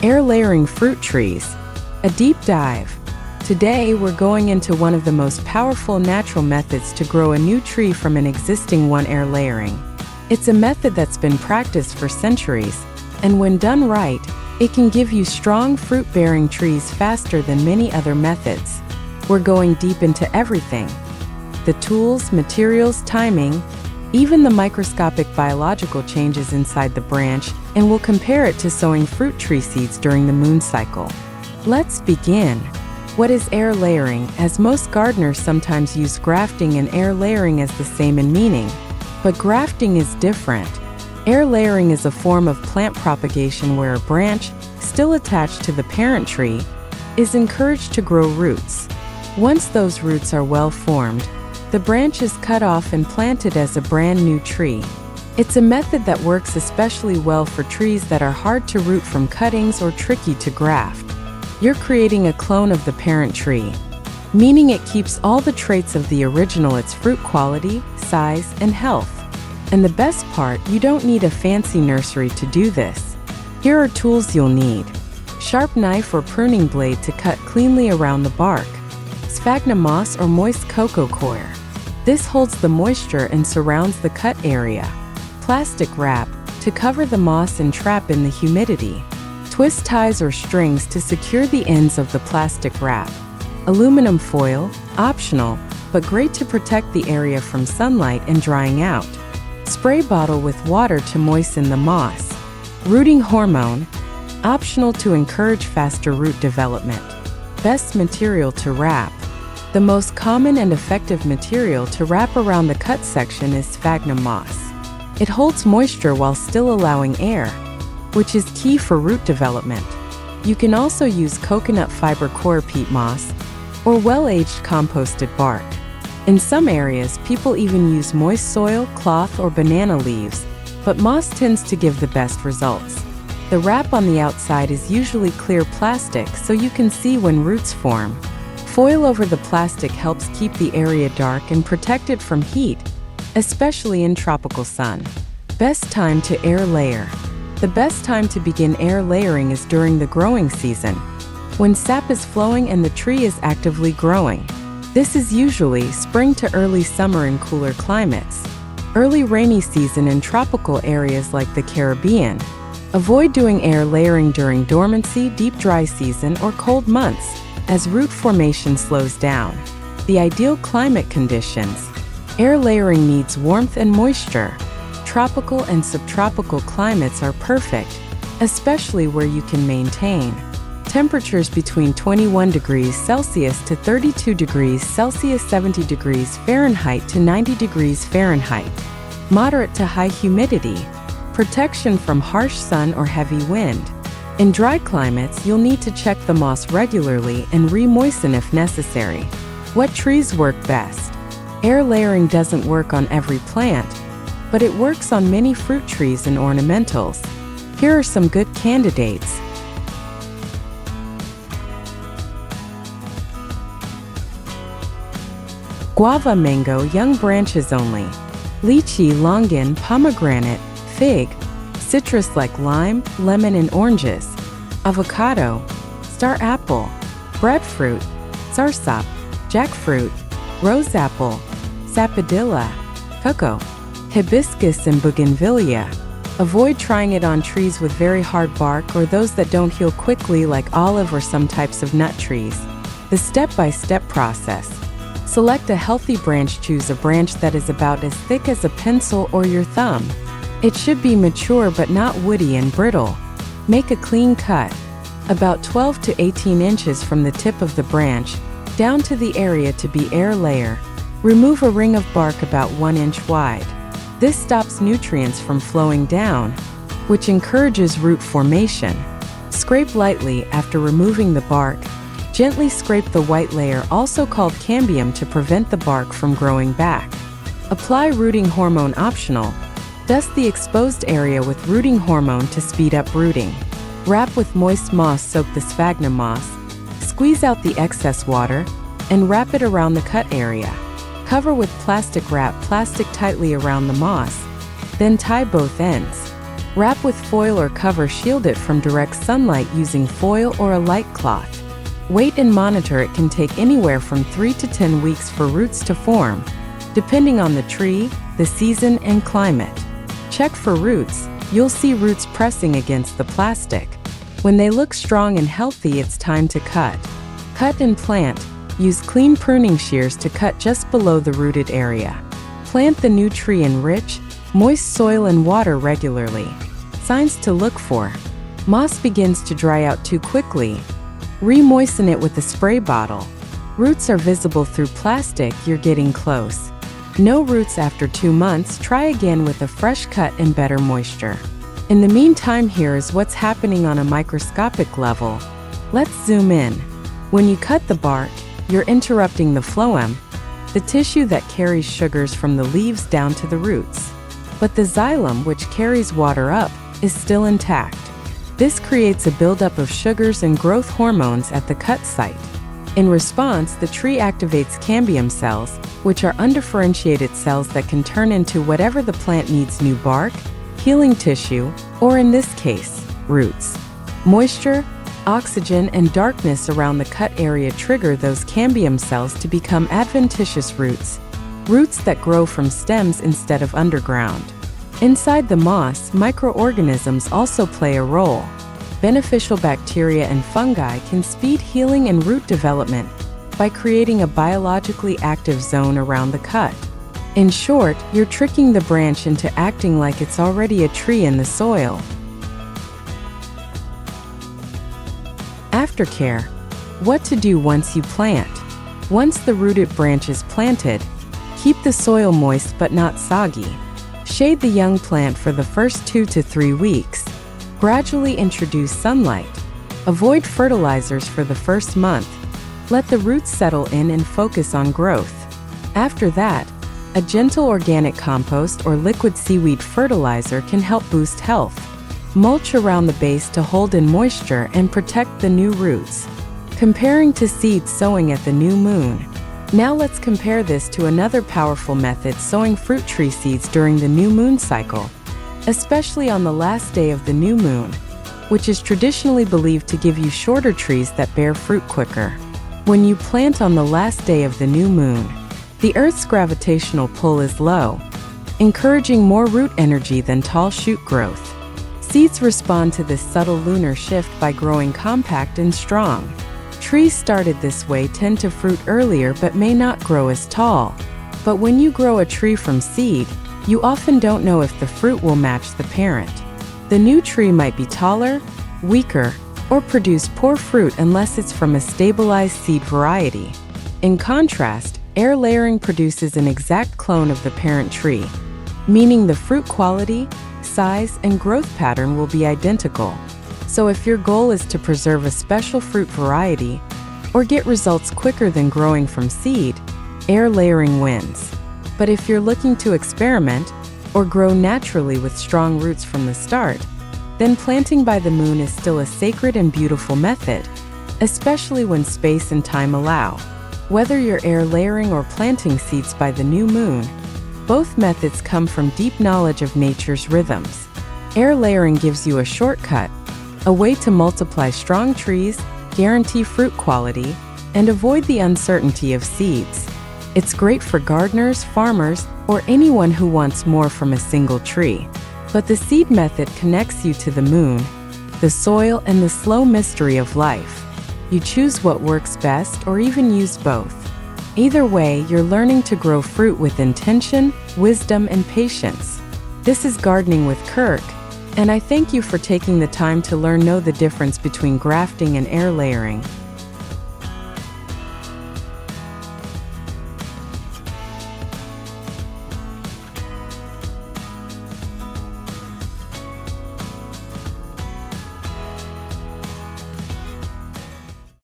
Air layering fruit trees. A deep dive. Today, we're going into one of the most powerful natural methods to grow a new tree from an existing one: air layering. It's a method that's been practiced for centuries, and when done right, it can give you strong fruit-bearing trees faster than many other methods. We're going deep into everything: the tools, materials, timing, even the microscopic biological changes inside the branch, and we'll compare it to sowing fruit tree seeds during the moon cycle. Let's begin. What is air layering? As most gardeners sometimes use grafting and air layering as the same in meaning, but grafting is different. Air layering is a form of plant propagation where a branch, still attached to the parent tree, is encouraged to grow roots. Once those roots are well formed, the branch is cut off and planted as a brand new tree. It's a method that works especially well for trees that are hard to root from cuttings or tricky to graft. You're creating a clone of the parent tree, meaning it keeps all the traits of the original: its fruit quality, size, and health. And the best part, you don't need a fancy nursery to do this. Here are tools you'll need: sharp knife or pruning blade to cut cleanly around the bark, sphagnum moss or moist cocoa coir. This holds the moisture and surrounds the cut area. Plastic wrap to cover the moss and trap in the humidity. Twist ties or strings to secure the ends of the plastic wrap. Aluminum foil, optional, but great to protect the area from sunlight and drying out. Spray bottle with water to moisten the moss. Rooting hormone, optional to encourage faster root development. Best material to wrap. The most common and effective material to wrap around the cut section is sphagnum moss. It holds moisture while still allowing air, which is key for root development. You can also use coconut fiber coir peat moss or well-aged composted bark. In some areas, people even use moist soil, cloth, or banana leaves, but moss tends to give the best results. The wrap on the outside is usually clear plastic so you can see when roots form. Foil over the plastic helps keep the area dark and protected from heat, especially in tropical sun. Best time to air layer. The best time to begin air layering is during the growing season, when sap is flowing and the tree is actively growing. This is usually spring to early summer in cooler climates. Early rainy season in tropical areas like the Caribbean. Avoid doing air layering during dormancy, deep dry season, or cold months, as root formation slows down. The ideal climate conditions. Air layering needs warmth and moisture. Tropical and subtropical climates are perfect, especially where you can maintain temperatures between 21 degrees Celsius to 32 degrees Celsius, 70 degrees Fahrenheit to 90 degrees Fahrenheit. Moderate to high humidity. Protection from harsh sun or heavy wind. In dry climates, you'll need to check the moss regularly and re-moisten if necessary. What trees work best? Air layering doesn't work on every plant, but it works on many fruit trees and ornamentals. Here are some good candidates. Guava, mango, young branches only. Lychee, longan, pomegranate, fig. Citrus like lime, lemon, and oranges. Avocado, star apple, breadfruit, sarsap, jackfruit, rose apple, sapodilla, cocoa, hibiscus, and bougainvillea. Avoid trying it on trees with very hard bark or those that don't heal quickly like olive or some types of nut trees. The step-by-step process. Select a healthy branch. Choose a branch that is about as thick as a pencil or your thumb. It should be mature but not woody and brittle. Make a clean cut, about 12 to 18 inches from the tip of the branch, down to the area to be air layer. Remove a ring of bark about 1 inch wide. This stops nutrients from flowing down, which encourages root formation. Scrape lightly after removing the bark. Gently scrape the white layer, also called cambium, to prevent the bark from growing back. Apply rooting hormone, optional. Dust the exposed area with rooting hormone to speed up rooting. Wrap with moist moss. Soak the sphagnum moss. Squeeze out the excess water and wrap it around the cut area. Cover with plastic wrap, plastic tightly around the moss. Then tie both ends. Wrap with foil or cover, shield it from direct sunlight using foil or a light cloth. Wait and monitor. It can take anywhere from 3 to 10 weeks for roots to form, depending on the tree, the season, and climate. Check for roots. You'll see roots pressing against the plastic. When they look strong and healthy, it's time to cut. Cut and plant. Use clean pruning shears to cut just below the rooted area. Plant the new tree in rich, moist soil and water regularly. Signs to look for: moss begins to dry out too quickly. Re-moisten it with a spray bottle. Roots are visible through plastic. You're getting close. No roots after 2 months. Try again with a fresh cut and better moisture. In the meantime, here is what's happening on a microscopic level. Let's zoom in. When you cut the bark, you're interrupting the phloem, the tissue that carries sugars from the leaves down to the roots. But the xylem, which carries water up, is still intact. This creates a buildup of sugars and growth hormones at the cut site. In response, the tree activates cambium cells, which are undifferentiated cells that can turn into whatever the plant needs: new bark, healing tissue, or in this case, roots. Moisture, oxygen, and darkness around the cut area trigger those cambium cells to become adventitious roots, roots that grow from stems instead of underground. Inside the moss, microorganisms also play a role. Beneficial bacteria and fungi can speed healing and root development by creating a biologically active zone around the cut. In short, you're tricking the branch into acting like it's already a tree in the soil. Aftercare. What to do once you plant. Once the rooted branch is planted, keep the soil moist but not soggy. Shade the young plant for the first 2 to 3 weeks. Gradually introduce sunlight. Avoid fertilizers for the first month. Let the roots settle in and focus on growth. After that, a gentle organic compost or liquid seaweed fertilizer can help boost health. Mulch around the base to hold in moisture and protect the new roots. Comparing to seed sowing at the new moon. Now let's compare this to another powerful method: sowing fruit tree seeds during the new moon cycle, especially on the last day of the new moon, which is traditionally believed to give you shorter trees that bear fruit quicker. When you plant on the last day of the new moon, the Earth's gravitational pull is low, encouraging more root energy than tall shoot growth. Seeds respond to this subtle lunar shift by growing compact and strong. Trees started this way tend to fruit earlier but may not grow as tall. But when you grow a tree from seed, you often don't know if the fruit will match the parent. The new tree might be taller, weaker, or produce poor fruit unless it's from a stabilized seed variety. In contrast, air layering produces an exact clone of the parent tree, meaning the fruit quality, size, and growth pattern will be identical. So if your goal is to preserve a special fruit variety or get results quicker than growing from seed, air layering wins. But if you're looking to experiment or grow naturally with strong roots from the start, then planting by the moon is still a sacred and beautiful method, especially when space and time allow. Whether you're air layering or planting seeds by the new moon, both methods come from deep knowledge of nature's rhythms. Air layering gives you a shortcut, a way to multiply strong trees, guarantee fruit quality, and avoid the uncertainty of seeds. It's great for gardeners, farmers, or anyone who wants more from a single tree. But the seed method connects you to the moon, the soil, and the slow mystery of life. You choose what works best or even use both. Either way, you're learning to grow fruit with intention, wisdom, and patience. This is Gardening with Kirk, and I thank you for taking the time to know the difference between grafting and air layering.